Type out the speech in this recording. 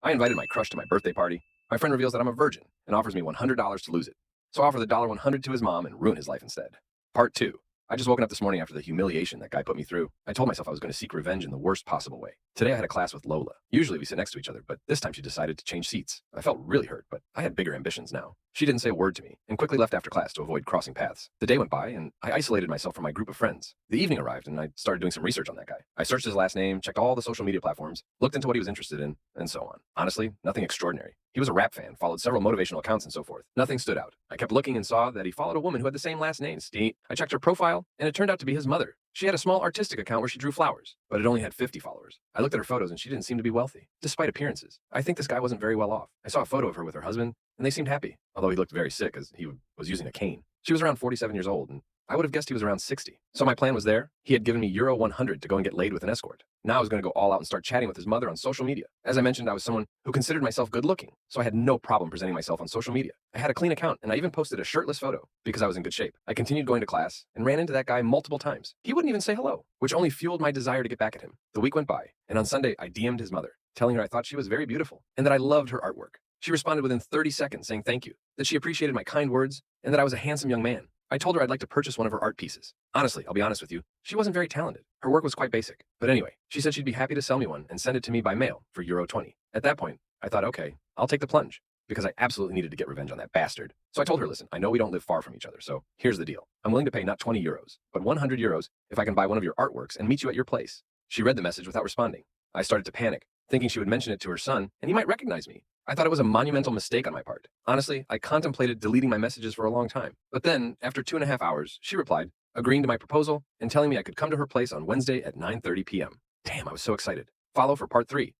I invited my crush to my birthday party. My friend reveals that I'm a virgin and offers me $100 to lose it. So I offer the $100 to his mom and ruin his life instead. Part 2. I just woken up this morning after the humiliation that guy put me through. I told myself I was going to seek revenge in the worst possible way. Today I had a class with Lola. Usually we sit next to each other, but this time she decided to change seats. I felt really hurt, but I had bigger ambitions now. She didn't say a word to me and quickly left after class to avoid crossing paths. The day went by and I isolated myself from my group of friends. The evening arrived and I started doing some research on that guy. I searched his last name, checked all the social media platforms, looked into what he was interested in, and so on. Honestly, nothing extraordinary. He was a rap fan, followed several motivational accounts and so forth. Nothing stood out. I kept looking and saw that he followed a woman who had the same last name, Steve. I checked her profile and it turned out to be his mother. She had a small artistic account where she drew flowers, but it only had 50 followers. I looked at her photos and she didn't seem to be wealthy, despite appearances. I think this guy wasn't very well off. I saw a photo of her with her husband and they seemed happy, although he looked very sick as he was using a cane. She was around 47 years old and I would have guessed he was around 60. So my plan was there. He had given me euro 100 to go and get laid with an escort. Now I was going to go all out and start chatting with his mother on social media. As I mentioned, I was someone who considered myself good looking, so I had no problem presenting myself on social media. I had a clean account and I even posted a shirtless photo because I was in good shape. I continued going to class and ran into that guy multiple times. He wouldn't even say hello, which only fueled my desire to get back at him. The week went by and on Sunday I DM'd his mother, telling her I thought she was very beautiful and that I loved her artwork. She responded within 30 seconds saying thank you, that she appreciated my kind words and that I was a handsome young man. I told her I'd like to purchase one of her art pieces. Honestly, I'll be honest with you, she wasn't very talented. Her work was quite basic. But anyway, she said she'd be happy to sell me one and send it to me by mail for euro 20. At that point, I thought, okay, I'll take the plunge because I absolutely needed to get revenge on that bastard. So I told her, listen, I know we don't live far from each other, so here's the deal. I'm willing to pay not 20 euros, but 100 euros if I can buy one of your artworks and meet you at your place. She read the message without responding. I started to panic, thinking she would mention it to her son and he might recognize me. I thought it was a monumental mistake on my part. Honestly, I contemplated deleting my messages for a long time. But then, after 2.5 hours, she replied, agreeing to my proposal and telling me I could come to her place on Wednesday at 9:30 p.m. Damn, I was so excited. Follow for part 3.